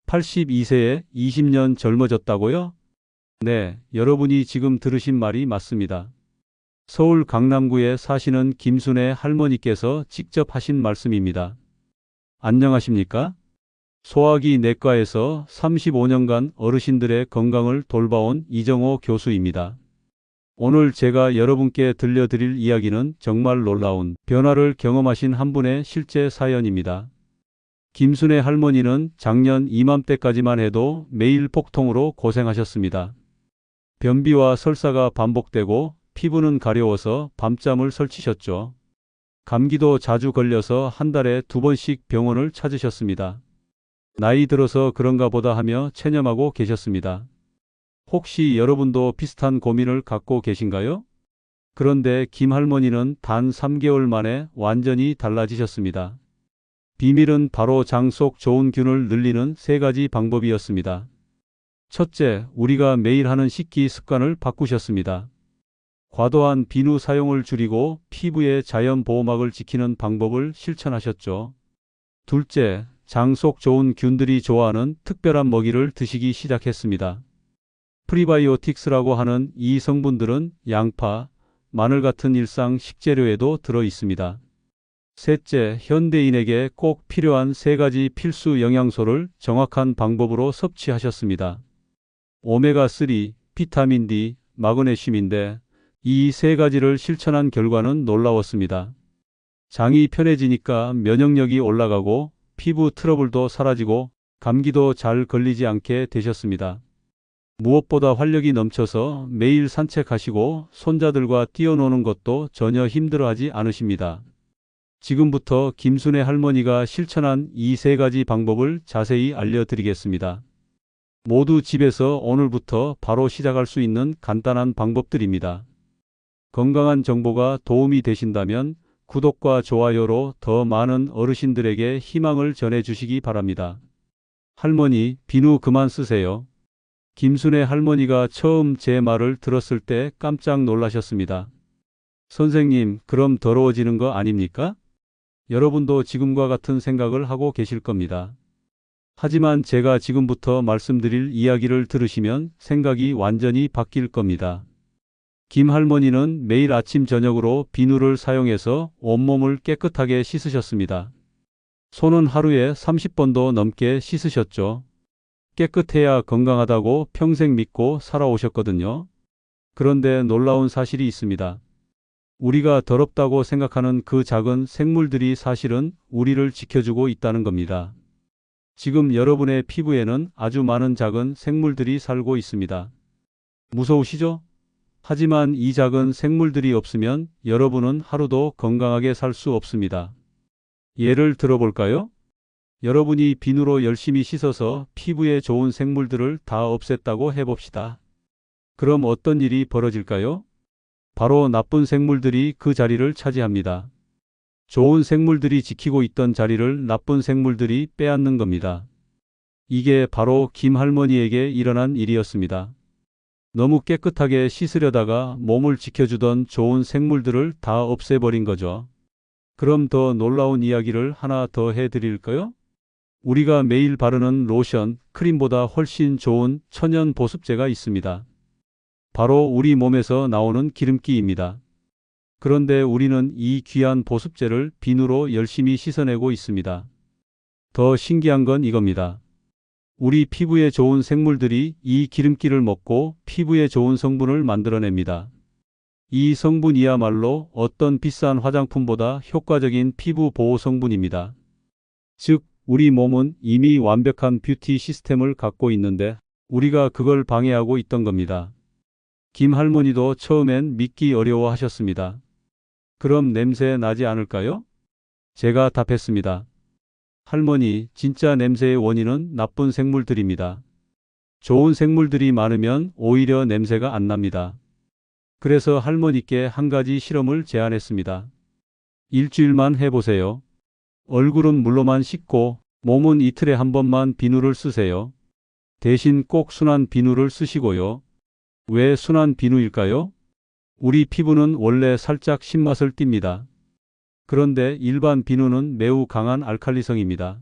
82세에 20년 젊어졌다고요? 네, 여러분이 지금 들으신 말이 맞습니다. 서울 강남구에 사시는 김순애 할머니께서 직접 하신 말씀입니다. 안녕하십니까? 소화기 내과에서 35년간 어르신들의 건강을 돌봐온 이정호 교수입니다. 오늘 제가 여러분께 들려드릴 이야기는 정말 놀라운 변화를 경험하신 한 분의 실제 사연입니다. 김순애 할머니는 작년 이맘때까지만 해도 매일 복통으로 고생하셨습니다. 변비와 설사가 반복되고 피부는 가려워서 밤잠을 설치셨죠. 감기도 자주 걸려서 한 달에 2번씩 병원을 찾으셨습니다. 나이 들어서 그런가 보다 하며 체념하고 계셨습니다. 혹시 여러분도 비슷한 고민을 갖고 계신가요? 그런데 김 할머니는 단 3개월 만에 완전히 달라지셨습니다. 비밀은 바로 장 속 좋은 균을 늘리는 3가지 방법이었습니다. 첫째, 우리가 매일 하는 식기 습관을 바꾸셨습니다. 과도한 비누 사용을 줄이고 피부의 자연 보호막을 지키는 방법을 실천하셨죠. 둘째, 장 속 좋은 균들이 좋아하는 특별한 먹이를 드시기 시작했습니다. 프리바이오틱스라고 하는 이 성분들은 양파, 마늘 같은 일상 식재료에도 들어 있습니다. 셋째, 현대인에게 꼭 필요한 3가지 필수 영양소를 정확한 방법으로 섭취하셨습니다. 오메가3, 비타민 D, 마그네슘인데 이 3가지를 실천한 결과는 놀라웠습니다. 장이 편해지니까 면역력이 올라가고 피부 트러블도 사라지고 감기도 잘 걸리지 않게 되셨습니다. 무엇보다 활력이 넘쳐서 매일 산책하시고 손자들과 뛰어노는 것도 전혀 힘들어하지 않으십니다. 지금부터 김순애 할머니가 실천한 이 3가지 방법을 자세히 알려드리겠습니다. 모두 집에서 오늘부터 바로 시작할 수 있는 간단한 방법들입니다. 건강한 정보가 도움이 되신다면 구독과 좋아요로 더 많은 어르신들에게 희망을 전해주시기 바랍니다. 할머니, 비누 그만 쓰세요. 김순애 할머니가 처음 제 말을 들었을 때 깜짝 놀라셨습니다. 선생님, 그럼 더러워지는 거 아닙니까? 여러분도 지금과 같은 생각을 하고 계실 겁니다. 하지만 제가 지금부터 말씀드릴 이야기를 들으시면 생각이 완전히 바뀔 겁니다. 김 할머니는 매일 아침 저녁으로 비누를 사용해서 온몸을 깨끗하게 씻으셨습니다. 손은 하루에 30번도 넘게 씻으셨죠. 깨끗해야 건강하다고 평생 믿고 살아오셨거든요. 그런데 놀라운 사실이 있습니다. 우리가 더럽다고 생각하는 그 작은 생물들이 사실은 우리를 지켜주고 있다는 겁니다. 지금 여러분의 피부에는 아주 많은 작은 생물들이 살고 있습니다. 무서우시죠? 하지만 이 작은 생물들이 없으면 여러분은 하루도 건강하게 살 수 없습니다. 예를 들어볼까요? 여러분이 비누로 열심히 씻어서 피부에 좋은 생물들을 다 없앴다고 해봅시다. 그럼 어떤 일이 벌어질까요? 바로 나쁜 생물들이 그 자리를 차지합니다. 좋은 생물들이 지키고 있던 자리를 나쁜 생물들이 빼앗는 겁니다. 이게 바로 김 할머니에게 일어난 일이었습니다. 너무 깨끗하게 씻으려다가 몸을 지켜주던 좋은 생물들을 다 없애버린 거죠. 그럼 더 놀라운 이야기를 하나 더 해드릴까요? 우리가 매일 바르는 로션, 크림보다 훨씬 좋은 천연 보습제가 있습니다. 바로 우리 몸에서 나오는 기름기입니다. 그런데 우리는 이 귀한 보습제를 비누로 열심히 씻어내고 있습니다. 더 신기한 건 이겁니다. 우리 피부에 좋은 생물들이 이 기름기를 먹고 피부에 좋은 성분을 만들어냅니다. 이 성분이야말로 어떤 비싼 화장품보다 효과적인 피부 보호 성분입니다. 즉, 우리 몸은 이미 완벽한 뷰티 시스템을 갖고 있는데 우리가 그걸 방해하고 있던 겁니다. 김 할머니도 처음엔 믿기 어려워하셨습니다. 그럼 냄새 나지 않을까요? 제가 답했습니다. 할머니, 진짜 냄새의 원인은 나쁜 생물들입니다. 좋은 생물들이 많으면 오히려 냄새가 안 납니다. 그래서 할머니께 한 가지 실험을 제안했습니다. 일주일만 해보세요. 얼굴은 물로만 씻고 몸은 이틀에 한 번만 비누를 쓰세요. 대신 꼭 순한 비누를 쓰시고요. 왜 순한 비누일까요? 우리 피부는 원래 살짝 신맛을 띱니다. 그런데 일반 비누는 매우 강한 알칼리성입니다.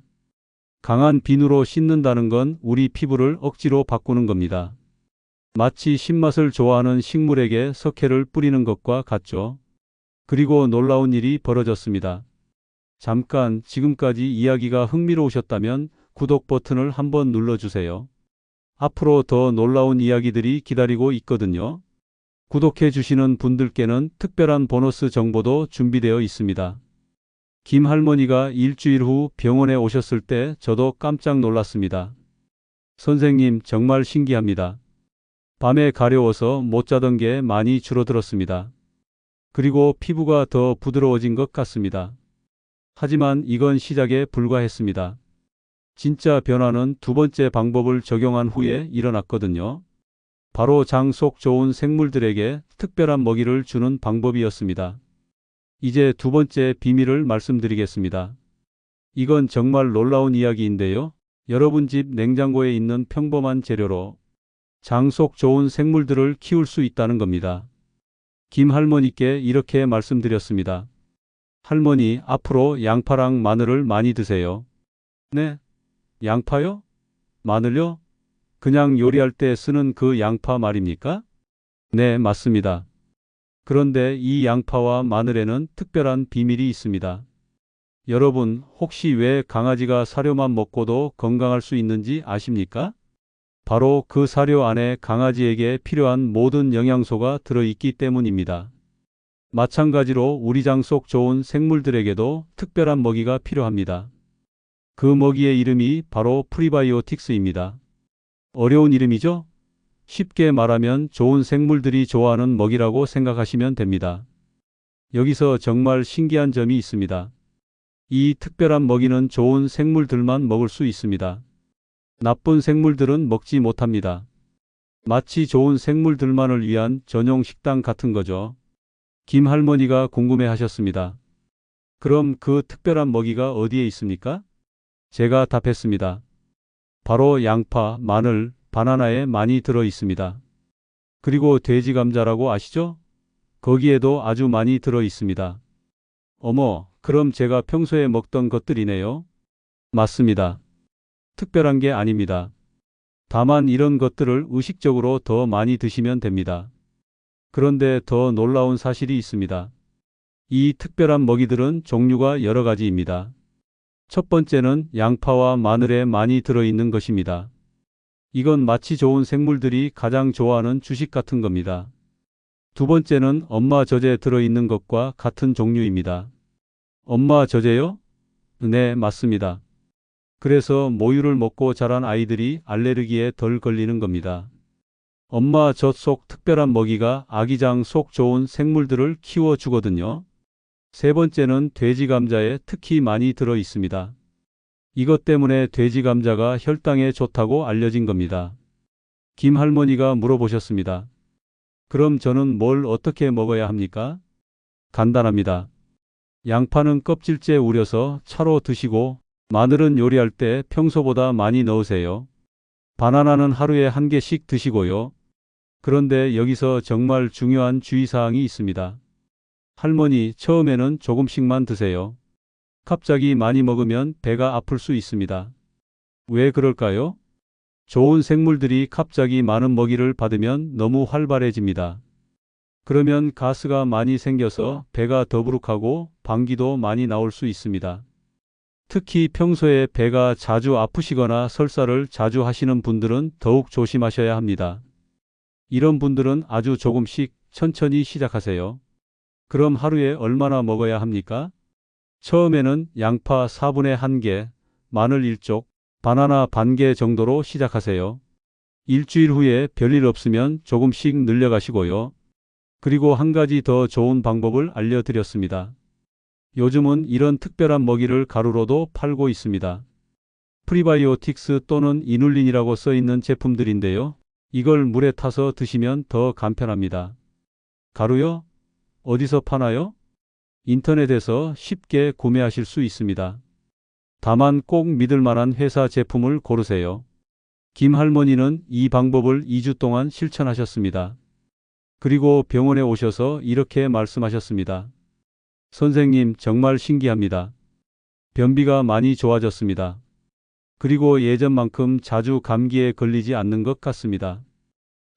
강한 비누로 씻는다는 건 우리 피부를 억지로 바꾸는 겁니다. 마치 신맛을 좋아하는 식물에게 석회를 뿌리는 것과 같죠. 그리고 놀라운 일이 벌어졌습니다. 잠깐 지금까지 이야기가 흥미로우셨다면 구독 버튼을 한번 눌러주세요. 앞으로 더 놀라운 이야기들이 기다리고 있거든요. 구독해 주시는 분들께는 특별한 보너스 정보도 준비되어 있습니다. 김 할머니가 일주일 후 병원에 오셨을 때 저도 깜짝 놀랐습니다. 선생님, 정말 신기합니다. 밤에 가려워서 못 자던 게 많이 줄어들었습니다. 그리고 피부가 더 부드러워진 것 같습니다. 하지만 이건 시작에 불과했습니다. 진짜 변화는 두 번째 방법을 적용한 후에 일어났거든요. 바로 장 속 좋은 생물들에게 특별한 먹이를 주는 방법이었습니다. 이제 두 번째 비밀을 말씀드리겠습니다. 이건 정말 놀라운 이야기인데요. 여러분 집 냉장고에 있는 평범한 재료로 장 속 좋은 생물들을 키울 수 있다는 겁니다. 김 할머니께 이렇게 말씀드렸습니다. 할머니, 앞으로 양파랑 마늘을 많이 드세요. 네? 양파요? 마늘요? 그냥 요리할 때 쓰는 그 양파 말입니까? 네, 맞습니다. 그런데 이 양파와 마늘에는 특별한 비밀이 있습니다. 여러분, 혹시 왜 강아지가 사료만 먹고도 건강할 수 있는지 아십니까? 바로 그 사료 안에 강아지에게 필요한 모든 영양소가 들어있기 때문입니다. 마찬가지로 우리 장 속 좋은 생물들에게도 특별한 먹이가 필요합니다. 그 먹이의 이름이 바로 프리바이오틱스입니다. 어려운 이름이죠? 쉽게 말하면 좋은 생물들이 좋아하는 먹이라고 생각하시면 됩니다. 여기서 정말 신기한 점이 있습니다. 이 특별한 먹이는 좋은 생물들만 먹을 수 있습니다. 나쁜 생물들은 먹지 못합니다. 마치 좋은 생물들만을 위한 전용 식당 같은 거죠. 김 할머니가 궁금해 하셨습니다. 그럼 그 특별한 먹이가 어디에 있습니까? 제가 답했습니다. 바로 양파, 마늘, 바나나에 많이 들어 있습니다. 그리고 돼지 감자라고 아시죠? 거기에도 아주 많이 들어 있습니다. 어머, 그럼 제가 평소에 먹던 것들이네요? 맞습니다. 특별한 게 아닙니다. 다만 이런 것들을 의식적으로 더 많이 드시면 됩니다. 그런데 더 놀라운 사실이 있습니다. 이 특별한 먹이들은 종류가 여러 가지입니다. 첫 번째는 양파와 마늘에 많이 들어있는 것입니다. 이건 마치 좋은 생물들이 가장 좋아하는 주식 같은 겁니다. 두 번째는 엄마 젖에 들어있는 것과 같은 종류입니다. 엄마 젖에요? 네, 맞습니다. 그래서 모유를 먹고 자란 아이들이 알레르기에 덜 걸리는 겁니다. 엄마 젖 속 특별한 먹이가 아기장 속 좋은 생물들을 키워주거든요. 세 번째는 돼지 감자에 특히 많이 들어 있습니다. 이것 때문에 돼지 감자가 혈당에 좋다고 알려진 겁니다. 김 할머니가 물어보셨습니다. 그럼 저는 뭘 어떻게 먹어야 합니까? 간단합니다. 양파는 껍질째 우려서 차로 드시고 마늘은 요리할 때 평소보다 많이 넣으세요. 바나나는 하루에 한 개씩 드시고요. 그런데 여기서 정말 중요한 주의사항이 있습니다. 할머니, 처음에는 조금씩만 드세요. 갑자기 많이 먹으면 배가 아플 수 있습니다. 왜 그럴까요? 좋은 생물들이 갑자기 많은 먹이를 받으면 너무 활발해집니다. 그러면 가스가 많이 생겨서 배가 더부룩하고 방귀도 많이 나올 수 있습니다. 특히 평소에 배가 자주 아프시거나 설사를 자주 하시는 분들은 더욱 조심하셔야 합니다. 이런 분들은 아주 조금씩 천천히 시작하세요. 그럼 하루에 얼마나 먹어야 합니까? 처음에는 양파 4분의 1개, 마늘 1쪽, 바나나 반 개 정도로 시작하세요. 일주일 후에 별일 없으면 조금씩 늘려가시고요. 그리고 한 가지 더 좋은 방법을 알려드렸습니다. 요즘은 이런 특별한 먹이를 가루로도 팔고 있습니다. 프리바이오틱스 또는 이눌린이라고 써 있는 제품들인데요. 이걸 물에 타서 드시면 더 간편합니다. 가루요? 어디서 파나요? 인터넷에서 쉽게 구매하실 수 있습니다. 다만 꼭 믿을 만한 회사 제품을 고르세요. 김 할머니는 이 방법을 2주 동안 실천하셨습니다. 그리고 병원에 오셔서 이렇게 말씀하셨습니다. 선생님, 정말 신기합니다. 변비가 많이 좋아졌습니다. 그리고 예전만큼 자주 감기에 걸리지 않는 것 같습니다.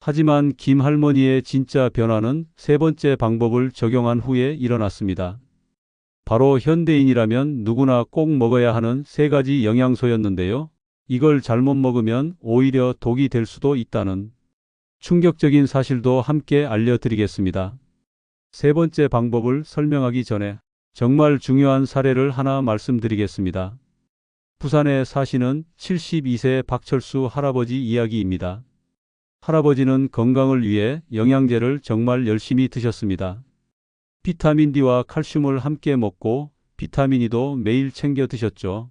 하지만 김 할머니의 진짜 변화는 세 번째 방법을 적용한 후에 일어났습니다. 바로 현대인이라면 누구나 꼭 먹어야 하는 세 가지 영양소였는데요. 이걸 잘못 먹으면 오히려 독이 될 수도 있다는 충격적인 사실도 함께 알려드리겠습니다. 세 번째 방법을 설명하기 전에 정말 중요한 사례를 하나 말씀드리겠습니다. 부산에 사시는 72세 박철수 할아버지 이야기입니다. 할아버지는 건강을 위해 영양제를 정말 열심히 드셨습니다. 비타민 D와 칼슘을 함께 먹고 비타민 E도 매일 챙겨 드셨죠.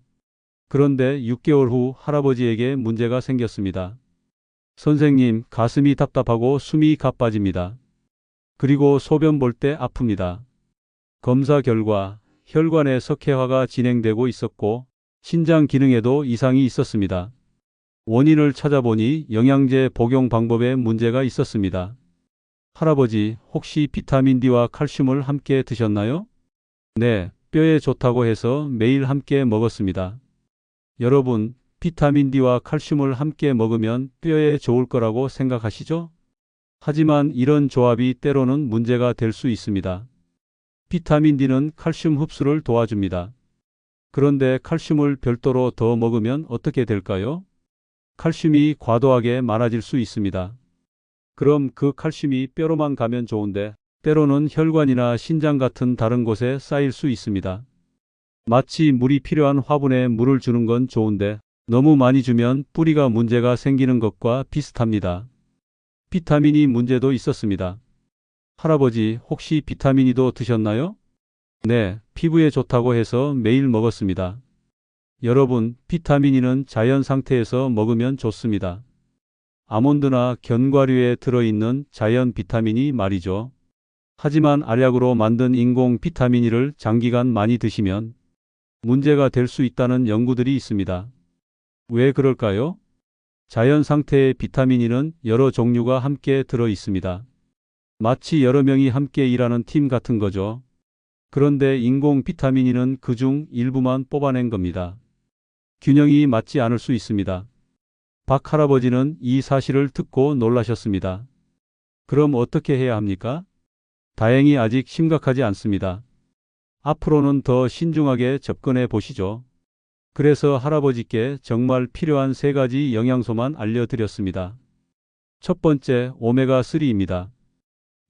그런데 6개월 후 할아버지에게 문제가 생겼습니다. 선생님, 가슴이 답답하고 숨이 가빠집니다. 그리고 소변 볼 때 아픕니다. 검사 결과 혈관에 석회화가 진행되고 있었고 신장 기능에도 이상이 있었습니다. 원인을 찾아보니 영양제 복용 방법에 문제가 있었습니다. 할아버지, 혹시 비타민 D와 칼슘을 함께 드셨나요? 네, 뼈에 좋다고 해서 매일 함께 먹었습니다. 여러분, 비타민 D와 칼슘을 함께 먹으면 뼈에 좋을 거라고 생각하시죠? 하지만 이런 조합이 때로는 문제가 될 수 있습니다. 비타민 D는 칼슘 흡수를 도와줍니다. 그런데 칼슘을 별도로 더 먹으면 어떻게 될까요? 칼슘이 과도하게 많아질 수 있습니다. 그럼 그 칼슘이 뼈로만 가면 좋은데 때로는 혈관이나 신장 같은 다른 곳에 쌓일 수 있습니다. 마치 물이 필요한 화분에 물을 주는 건 좋은데 너무 많이 주면 뿌리가 문제가 생기는 것과 비슷합니다. 비타민이 문제도 있었습니다. 할아버지, 혹시 비타민 E도 드셨나요? 네, 피부에 좋다고 해서 매일 먹었습니다. 여러분, 비타민 E는 자연 상태에서 먹으면 좋습니다. 아몬드나 견과류에 들어있는 자연 비타민이 말이죠. 하지만 알약으로 만든 인공 비타민 E를 장기간 많이 드시면 문제가 될 수 있다는 연구들이 있습니다. 왜 그럴까요? 자연 상태의 비타민 E는 여러 종류가 함께 들어 있습니다. 마치 여러 명이 함께 일하는 팀 같은 거죠. 그런데 인공 비타민 E는 그중 일부만 뽑아낸 겁니다. 균형이 맞지 않을 수 있습니다. 박 할아버지는 이 사실을 듣고 놀라셨습니다. 그럼 어떻게 해야 합니까? 다행히 아직 심각하지 않습니다. 앞으로는 더 신중하게 접근해 보시죠. 그래서 할아버지께 정말 필요한 세 가지 영양소만 알려드렸습니다. 첫 번째, 오메가3입니다.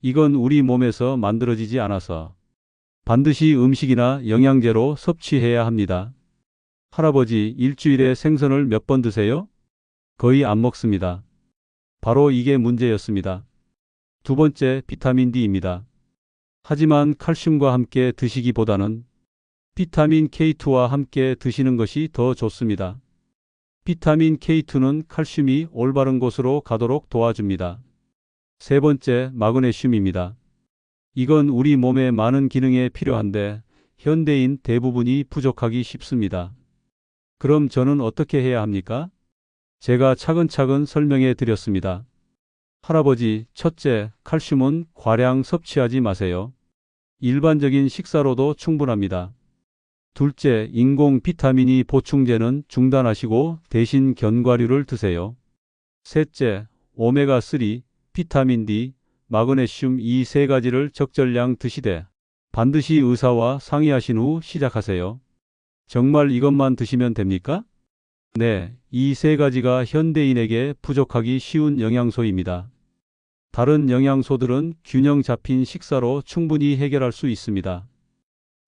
이건 우리 몸에서 만들어지지 않아서 반드시 음식이나 영양제로 섭취해야 합니다. 할아버지, 일주일에 생선을 몇 번 드세요? 거의 안 먹습니다. 바로 이게 문제였습니다. 두 번째, 비타민 D입니다. 하지만 칼슘과 함께 드시기보다는 비타민 K2와 함께 드시는 것이 더 좋습니다. 비타민 K2는 칼슘이 올바른 곳으로 가도록 도와줍니다. 세 번째, 마그네슘입니다. 이건 우리 몸의 많은 기능에 필요한데 현대인 대부분이 부족하기 쉽습니다. 그럼 저는 어떻게 해야 합니까? 제가 차근차근 설명해 드렸습니다. 할아버지, 첫째, 칼슘은 과량 섭취하지 마세요. 일반적인 식사로도 충분합니다. 둘째, 인공 비타민 E 보충제는 중단하시고 대신 견과류를 드세요. 셋째, 오메가3, 비타민 D, 마그네슘 이 세 가지를 적절량 드시되 반드시 의사와 상의하신 후 시작하세요. 정말 이것만 드시면 됩니까? 네, 이 세 가지가 현대인에게 부족하기 쉬운 영양소입니다. 다른 영양소들은 균형 잡힌 식사로 충분히 해결할 수 있습니다.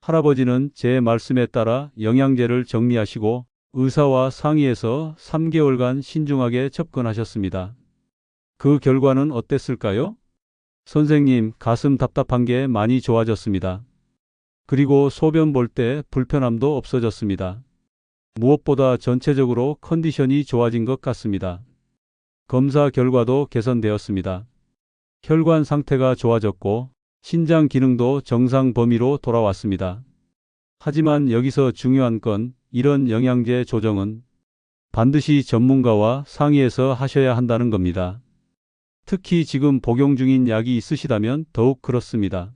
할아버지는 제 말씀에 따라 영양제를 정리하시고 의사와 상의해서 3개월간 신중하게 접근하셨습니다. 그 결과는 어땠을까요? 선생님, 가슴 답답한 게 많이 좋아졌습니다. 그리고 소변 볼 때 불편함도 없어졌습니다. 무엇보다 전체적으로 컨디션이 좋아진 것 같습니다. 검사 결과도 개선되었습니다. 혈관 상태가 좋아졌고 신장 기능도 정상 범위로 돌아왔습니다. 하지만 여기서 중요한 건 이런 영양제 조정은 반드시 전문가와 상의해서 하셔야 한다는 겁니다. 특히 지금 복용 중인 약이 있으시다면 더욱 그렇습니다.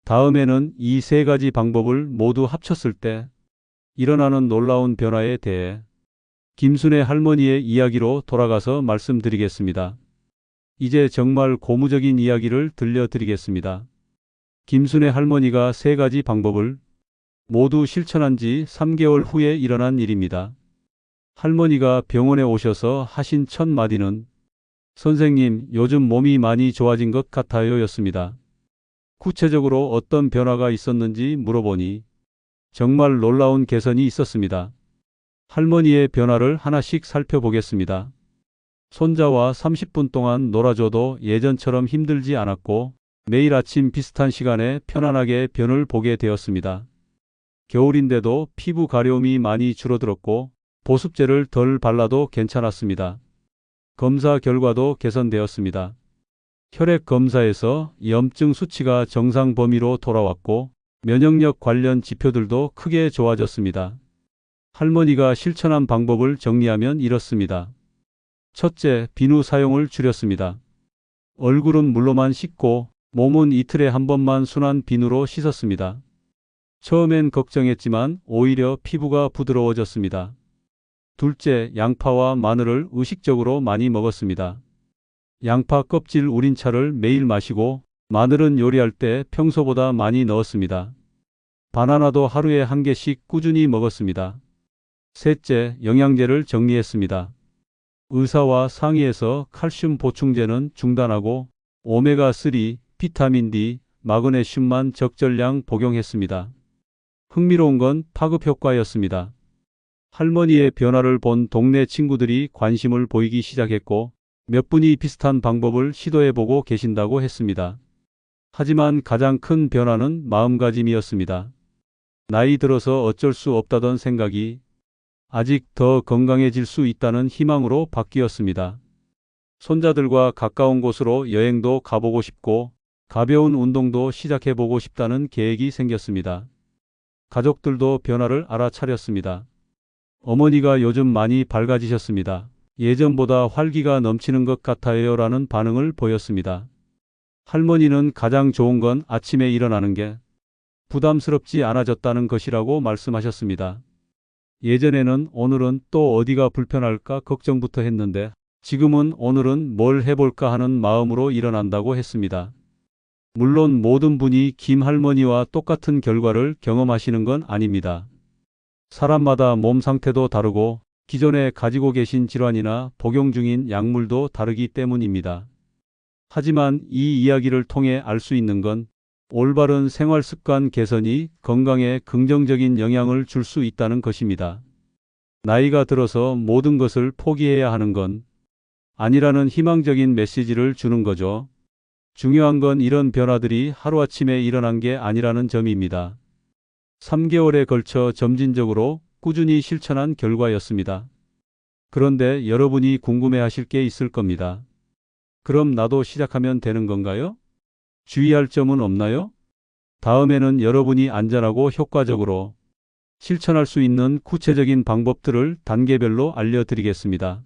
다음에는 이 세 가지 방법을 모두 합쳤을 때 일어나는 놀라운 변화에 대해 김순애 할머니의 이야기로 돌아가서 말씀드리겠습니다. 이제 정말 고무적인 이야기를 들려드리겠습니다. 김순애 할머니가 3가지 방법을 모두 실천한 지 3개월 후에 일어난 일입니다. 할머니가 병원에 오셔서 하신 첫 마디는 선생님, 요즘 몸이 많이 좋아진 것 같아요 였습니다. 구체적으로 어떤 변화가 있었는지 물어보니 정말 놀라운 개선이 있었습니다. 할머니의 변화를 하나씩 살펴보겠습니다. 손자와 30분 동안 놀아줘도 예전처럼 힘들지 않았고 매일 아침 비슷한 시간에 편안하게 변을 보게 되었습니다. 겨울인데도 피부 가려움이 많이 줄어들었고 보습제를 덜 발라도 괜찮았습니다. 검사 결과도 개선되었습니다. 혈액 검사에서 염증 수치가 정상 범위로 돌아왔고 면역력 관련 지표들도 크게 좋아졌습니다. 할머니가 실천한 방법을 정리하면 이렇습니다. 첫째, 비누 사용을 줄였습니다. 얼굴은 물로만 씻고 몸은 이틀에 한 번만 순한 비누로 씻었습니다. 처음엔 걱정했지만 오히려 피부가 부드러워졌습니다. 둘째, 양파와 마늘을 의식적으로 많이 먹었습니다. 양파 껍질 우린 차를 매일 마시고 마늘은 요리할 때 평소보다 많이 넣었습니다. 바나나도 하루에 1개씩 꾸준히 먹었습니다. 셋째, 영양제를 정리했습니다. 의사와 상의해서 칼슘 보충제는 중단하고 오메가3, 비타민 D, 마그네슘만 적절량 복용했습니다. 흥미로운 건 파급 효과였습니다. 할머니의 변화를 본 동네 친구들이 관심을 보이기 시작했고 몇 분이 비슷한 방법을 시도해보고 계신다고 했습니다. 하지만 가장 큰 변화는 마음가짐이었습니다. 나이 들어서 어쩔 수 없다던 생각이 아직 더 건강해질 수 있다는 희망으로 바뀌었습니다. 손자들과 가까운 곳으로 여행도 가보고 싶고 가벼운 운동도 시작해보고 싶다는 계획이 생겼습니다. 가족들도 변화를 알아차렸습니다. 어머니가 요즘 많이 밝아지셨습니다. 예전보다 활기가 넘치는 것 같아요 라는 반응을 보였습니다. 할머니는 가장 좋은 건 아침에 일어나는 게 부담스럽지 않아졌다는 것이라고 말씀하셨습니다. 예전에는 오늘은 또 어디가 불편할까 걱정부터 했는데 지금은 오늘은 뭘 해볼까 하는 마음으로 일어난다고 했습니다. 물론 모든 분이 김 할머니와 똑같은 결과를 경험하시는 건 아닙니다. 사람마다 몸 상태도 다르고 기존에 가지고 계신 질환이나 복용 중인 약물도 다르기 때문입니다. 하지만 이 이야기를 통해 알 수 있는 건 올바른 생활 습관 개선이 건강에 긍정적인 영향을 줄 수 있다는 것입니다. 나이가 들어서 모든 것을 포기해야 하는 건 아니라는 희망적인 메시지를 주는 거죠. 중요한 건 이런 변화들이 하루아침에 일어난 게 아니라는 점입니다. 3개월에 걸쳐 점진적으로 꾸준히 실천한 결과였습니다. 그런데 여러분이 궁금해하실 게 있을 겁니다. 그럼 나도 시작하면 되는 건가요? 주의할 점은 없나요? 다음에는 여러분이 안전하고 효과적으로 실천할 수 있는 구체적인 방법들을 단계별로 알려드리겠습니다.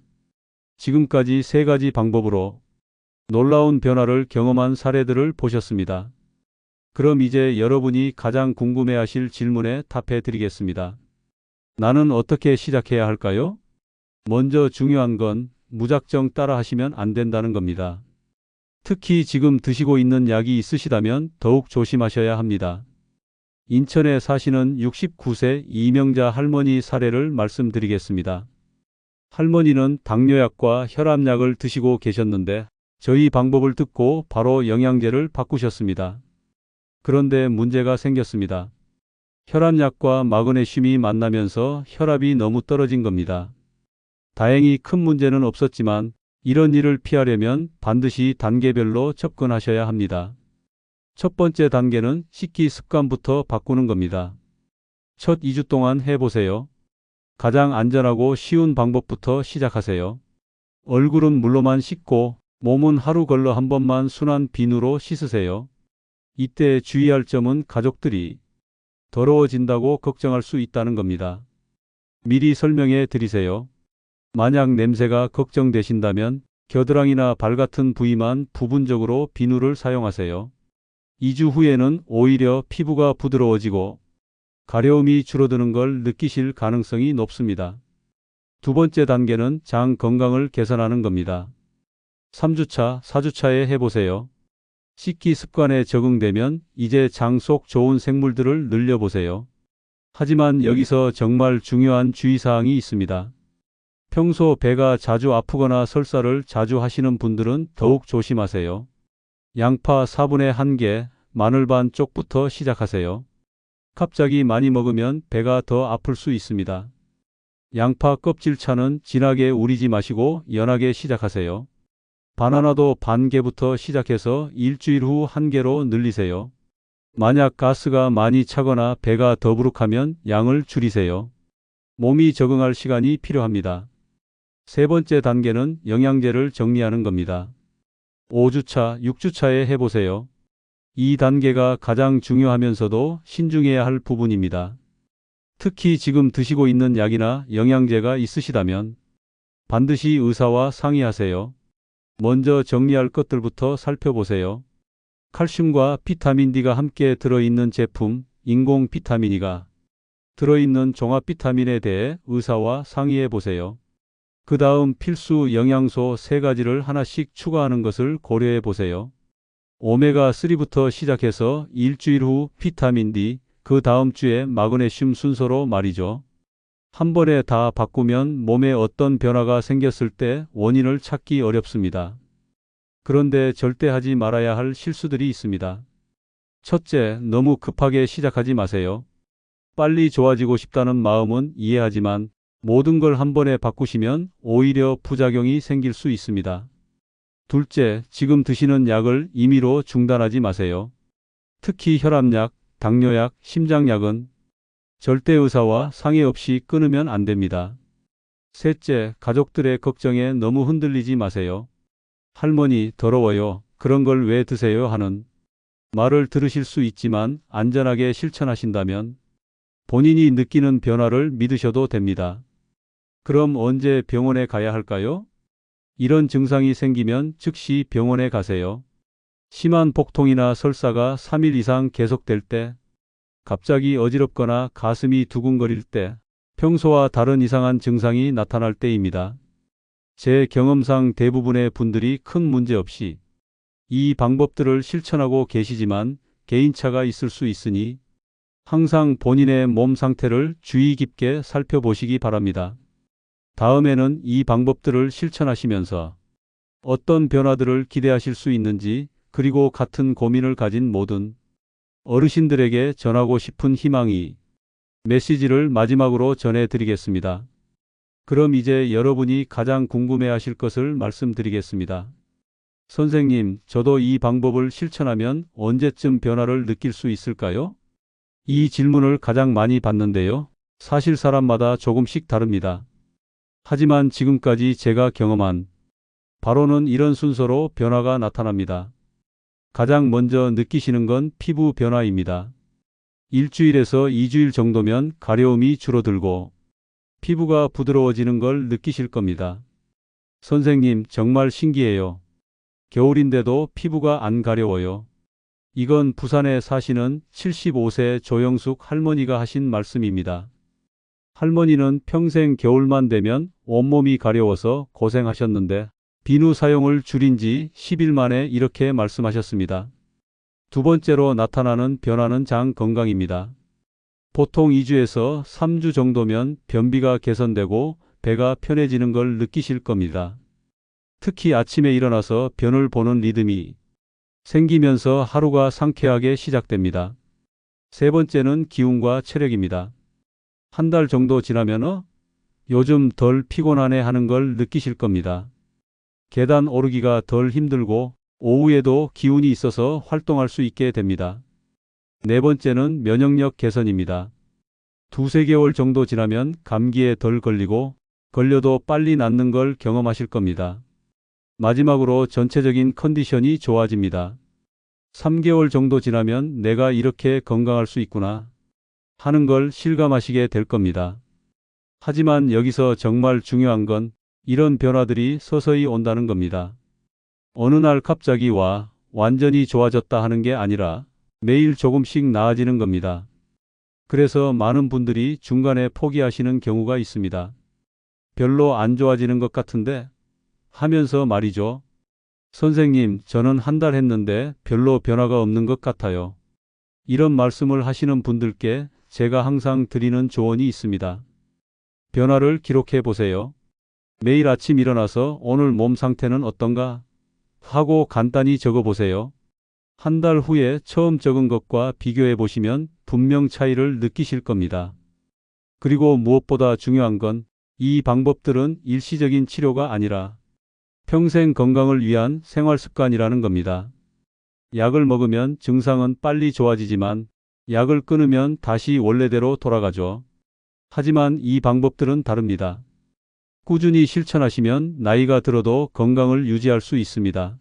지금까지 3가지 방법으로 놀라운 변화를 경험한 사례들을 보셨습니다. 그럼 이제 여러분이 가장 궁금해하실 질문에 답해 드리겠습니다. 나는 어떻게 시작해야 할까요? 먼저 중요한 건 무작정 따라 하시면 안 된다는 겁니다. 특히 지금 드시고 있는 약이 있으시다면 더욱 조심하셔야 합니다. 인천에 사시는 69세 이명자 할머니 사례를 말씀드리겠습니다. 할머니는 당뇨약과 혈압약을 드시고 계셨는데 저희 방법을 듣고 바로 영양제를 바꾸셨습니다. 그런데 문제가 생겼습니다. 혈압약과 마그네슘이 만나면서 혈압이 너무 떨어진 겁니다. 다행히 큰 문제는 없었지만 이런 일을 피하려면 반드시 단계별로 접근하셔야 합니다. 첫 번째 단계는 식기 습관부터 바꾸는 겁니다. 첫 2주 동안 해보세요. 가장 안전하고 쉬운 방법부터 시작하세요. 얼굴은 물로만 씻고 몸은 하루 걸러 한 번만 순한 비누로 씻으세요. 이때 주의할 점은 가족들이 더러워진다고 걱정할 수 있다는 겁니다. 미리 설명해 드리세요. 만약 냄새가 걱정되신다면 겨드랑이나 발 같은 부위만 부분적으로 비누를 사용하세요. 2주 후에는 오히려 피부가 부드러워지고 가려움이 줄어드는 걸 느끼실 가능성이 높습니다. 두 번째 단계는 장 건강을 개선하는 겁니다. 3주차, 4주차에 해보세요. 씻기 습관에 적응되면 이제 장 속 좋은 생물들을 늘려보세요. 하지만 여기서 정말 중요한 주의사항이 있습니다. 평소 배가 자주 아프거나 설사를 자주 하시는 분들은 더욱 조심하세요. 양파 4분의 1개, 마늘 반 쪽부터 시작하세요. 갑자기 많이 먹으면 배가 더 아플 수 있습니다. 양파 껍질차는 진하게 우리지 마시고 연하게 시작하세요. 바나나도 반 개부터 시작해서 일주일 후 1개로 늘리세요. 만약 가스가 많이 차거나 배가 더부룩하면 양을 줄이세요. 몸이 적응할 시간이 필요합니다. 세 번째 단계는 영양제를 정리하는 겁니다. 5주차, 6주차에 해보세요. 이 단계가 가장 중요하면서도 신중해야 할 부분입니다. 특히 지금 드시고 있는 약이나 영양제가 있으시다면 반드시 의사와 상의하세요. 먼저 정리할 것들부터 살펴보세요. 칼슘과 비타민 D가 함께 들어있는 제품, 인공 비타민이가 들어있는 종합 비타민에 대해 의사와 상의해 보세요. 그 다음 필수 영양소 3가지를 하나씩 추가하는 것을 고려해 보세요. 오메가3부터 시작해서 일주일 후 비타민 D, 그 다음 주에 마그네슘 순서로 말이죠. 한 번에 다 바꾸면 몸에 어떤 변화가 생겼을 때 원인을 찾기 어렵습니다. 그런데 절대 하지 말아야 할 실수들이 있습니다. 첫째, 너무 급하게 시작하지 마세요. 빨리 좋아지고 싶다는 마음은 이해하지만 모든 걸 한 번에 바꾸시면 오히려 부작용이 생길 수 있습니다. 둘째, 지금 드시는 약을 임의로 중단하지 마세요. 특히 혈압약, 당뇨약, 심장약은 절대 의사와 상의 없이 끊으면 안 됩니다. 셋째, 가족들의 걱정에 너무 흔들리지 마세요. 할머니, 더러워요. 그런 걸 왜 드세요? 하는 말을 들으실 수 있지만 안전하게 실천하신다면 본인이 느끼는 변화를 믿으셔도 됩니다. 그럼 언제 병원에 가야 할까요? 이런 증상이 생기면 즉시 병원에 가세요. 심한 복통이나 설사가 3일 이상 계속될 때, 갑자기 어지럽거나 가슴이 두근거릴 때, 평소와 다른 이상한 증상이 나타날 때입니다. 제 경험상 대부분의 분들이 큰 문제 없이 이 방법들을 실천하고 계시지만 개인차가 있을 수 있으니 항상 본인의 몸 상태를 주의 깊게 살펴보시기 바랍니다. 다음에는 이 방법들을 실천하시면서 어떤 변화들을 기대하실 수 있는지, 그리고 같은 고민을 가진 모든 어르신들에게 전하고 싶은 희망이 메시지를 마지막으로 전해드리겠습니다. 그럼 이제 여러분이 가장 궁금해하실 것을 말씀드리겠습니다. 선생님, 저도 이 방법을 실천하면 언제쯤 변화를 느낄 수 있을까요? 이 질문을 가장 많이 받는데요. 사실 사람마다 조금씩 다릅니다. 하지만 지금까지 제가 경험한 바로는 이런 순서로 변화가 나타납니다. 가장 먼저 느끼시는 건 피부 변화입니다. 일주일에서 2주일 정도면 가려움이 줄어들고 피부가 부드러워지는 걸 느끼실 겁니다. 선생님, 정말 신기해요. 겨울인데도 피부가 안 가려워요. 이건 부산에 사시는 75세 조영숙 할머니가 하신 말씀입니다. 할머니는 평생 겨울만 되면 온몸이 가려워서 고생하셨는데 비누 사용을 줄인 지 10일 만에 이렇게 말씀하셨습니다. 두 번째로 나타나는 변화는 장 건강입니다. 보통 2주에서 3주 정도면 변비가 개선되고 배가 편해지는 걸 느끼실 겁니다. 특히 아침에 일어나서 변을 보는 리듬이 생기면서 하루가 상쾌하게 시작됩니다. 세 번째는 기운과 체력입니다. 한 달 정도 지나면 요즘 덜 피곤하네 하는 걸 느끼실 겁니다. 계단 오르기가 덜 힘들고 오후에도 기운이 있어서 활동할 수 있게 됩니다. 네 번째는 면역력 개선입니다. 2~3개월 정도 지나면 감기에 덜 걸리고 걸려도 빨리 낫는 걸 경험하실 겁니다. 마지막으로 전체적인 컨디션이 좋아집니다. 3개월 정도 지나면 내가 이렇게 건강할 수 있구나 하는 걸 실감하시게 될 겁니다. 하지만 여기서 정말 중요한 건 이런 변화들이 서서히 온다는 겁니다. 어느 날 갑자기 완전히 좋아졌다 하는 게 아니라 매일 조금씩 나아지는 겁니다. 그래서 많은 분들이 중간에 포기하시는 경우가 있습니다. 별로 안 좋아지는 것 같은데 하면서 말이죠. 선생님, 저는 한 달 했는데 별로 변화가 없는 것 같아요. 이런 말씀을 하시는 분들께 제가 항상 드리는 조언이 있습니다. 변화를 기록해 보세요. 매일 아침 일어나서 오늘 몸 상태는 어떤가 하고 간단히 적어 보세요. 한 달 후에 처음 적은 것과 비교해 보시면 분명 차이를 느끼실 겁니다. 그리고 무엇보다 중요한 건 이 방법들은 일시적인 치료가 아니라 평생 건강을 위한 생활 습관이라는 겁니다. 약을 먹으면 증상은 빨리 좋아지지만 약을 끊으면 다시 원래대로 돌아가죠. 하지만 이 방법들은 다릅니다. 꾸준히 실천하시면 나이가 들어도 건강을 유지할 수 있습니다.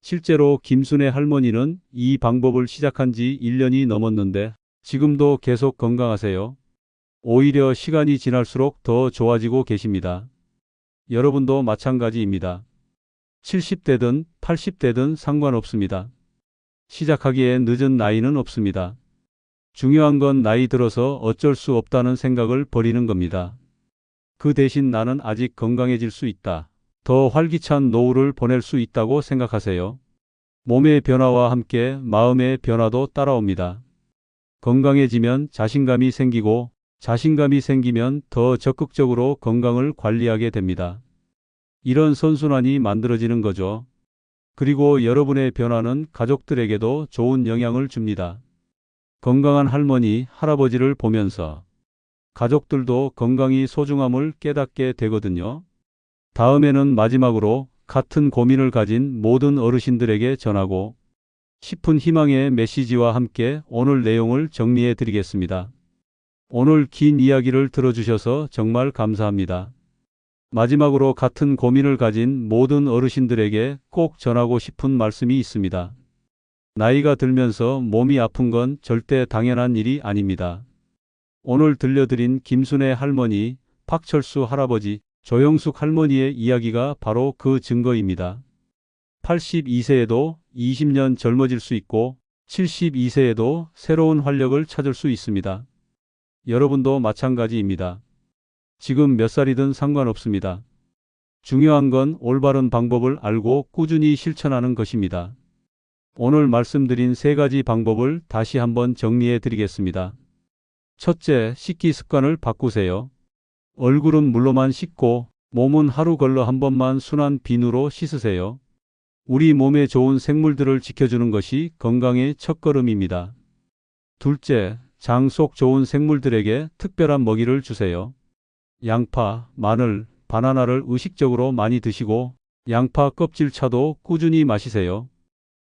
실제로 김순애 할머니는 이 방법을 시작한 지 1년이 넘었는데 지금도 계속 건강하세요. 오히려 시간이 지날수록 더 좋아지고 계십니다. 여러분도 마찬가지입니다. 70대든 80대든 상관없습니다. 시작하기에 늦은 나이는 없습니다. 중요한 건 나이 들어서 어쩔 수 없다는 생각을 버리는 겁니다. 그 대신 나는 아직 건강해질 수 있다. 더 활기찬 노후를 보낼 수 있다고 생각하세요. 몸의 변화와 함께 마음의 변화도 따라옵니다. 건강해지면 자신감이 생기고 자신감이 생기면 더 적극적으로 건강을 관리하게 됩니다. 이런 선순환이 만들어지는 거죠. 그리고 여러분의 변화는 가족들에게도 좋은 영향을 줍니다. 건강한 할머니, 할아버지를 보면서 가족들도 건강이 소중함을 깨닫게 되거든요. 다음에는 마지막으로 같은 고민을 가진 모든 어르신들에게 전하고 싶은 희망의 메시지와 함께 오늘 내용을 정리해 드리겠습니다. 오늘 긴 이야기를 들어주셔서 정말 감사합니다. 마지막으로 같은 고민을 가진 모든 어르신들에게 꼭 전하고 싶은 말씀이 있습니다. 나이가 들면서 몸이 아픈 건 절대 당연한 일이 아닙니다. 오늘 들려드린 김순애 할머니, 박철수 할아버지, 조영숙 할머니의 이야기가 바로 그 증거입니다. 82세에도 20년 젊어질 수 있고 72세에도 새로운 활력을 찾을 수 있습니다. 여러분도 마찬가지입니다. 지금 몇 살이든 상관없습니다. 중요한 건 올바른 방법을 알고 꾸준히 실천하는 것입니다. 오늘 말씀드린 3가지 방법을 다시 한번 정리해 드리겠습니다. 첫째, 씻기 습관을 바꾸세요. 얼굴은 물로만 씻고 몸은 하루 걸러 한 번만 순한 비누로 씻으세요. 우리 몸에 좋은 생물들을 지켜주는 것이 건강의 첫걸음입니다. 둘째, 장 속 좋은 생물들에게 특별한 먹이를 주세요. 양파, 마늘, 바나나를 의식적으로 많이 드시고 양파 껍질차도 꾸준히 마시세요.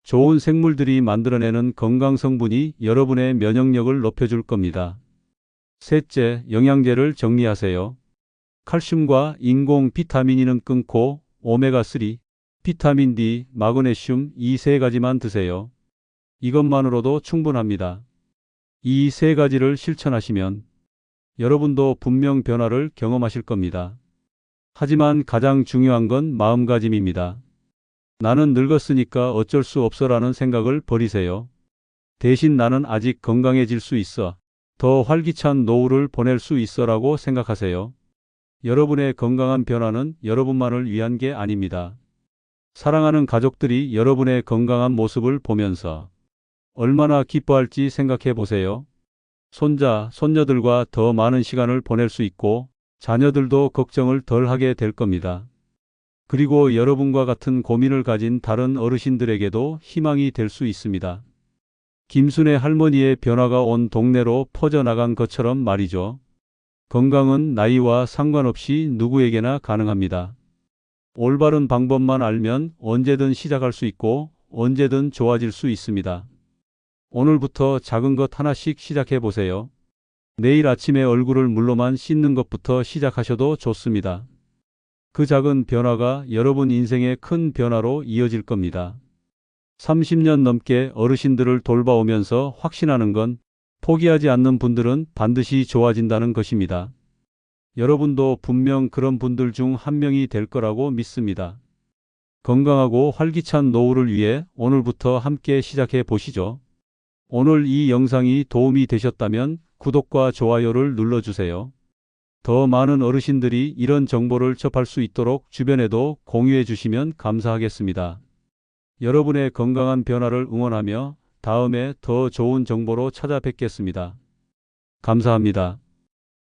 좋은 생물들이 만들어내는 건강 성분이 여러분의 면역력을 높여줄 겁니다. 셋째, 영양제를 정리하세요. 칼슘과 인공 비타민이는 끊고 오메가3, 비타민 D, 마그네슘 이 3가지만 드세요. 이것만으로도 충분합니다. 이 3가지를 실천하시면 여러분도 분명 변화를 경험하실 겁니다. 하지만 가장 중요한 건 마음가짐입니다. 나는 늙었으니까 어쩔 수 없어라는 생각을 버리세요. 대신 나는 아직 건강해질 수 있어. 더 활기찬 노후를 보낼 수 있어라고 생각하세요. 여러분의 건강한 변화는 여러분만을 위한 게 아닙니다. 사랑하는 가족들이 여러분의 건강한 모습을 보면서 얼마나 기뻐할지 생각해 보세요. 손자, 손녀들과 더 많은 시간을 보낼 수 있고 자녀들도 걱정을 덜 하게 될 겁니다. 그리고 여러분과 같은 고민을 가진 다른 어르신들에게도 희망이 될 수 있습니다. 김순애 할머니의 변화가 온 동네로 퍼져나간 것처럼 말이죠. 건강은 나이와 상관없이 누구에게나 가능합니다. 올바른 방법만 알면 언제든 시작할 수 있고 언제든 좋아질 수 있습니다. 오늘부터 작은 것 하나씩 시작해 보세요. 내일 아침에 얼굴을 물로만 씻는 것부터 시작하셔도 좋습니다. 그 작은 변화가 여러분 인생의 큰 변화로 이어질 겁니다. 30년 넘게 어르신들을 돌봐오면서 확신하는 건 포기하지 않는 분들은 반드시 좋아진다는 것입니다. 여러분도 분명 그런 분들 중 한 명이 될 거라고 믿습니다. 건강하고 활기찬 노후를 위해 오늘부터 함께 시작해 보시죠. 오늘 이 영상이 도움이 되셨다면 구독과 좋아요를 눌러주세요. 더 많은 어르신들이 이런 정보를 접할 수 있도록 주변에도 공유해 주시면 감사하겠습니다. 여러분의 건강한 변화를 응원하며 다음에 더 좋은 정보로 찾아뵙겠습니다. 감사합니다.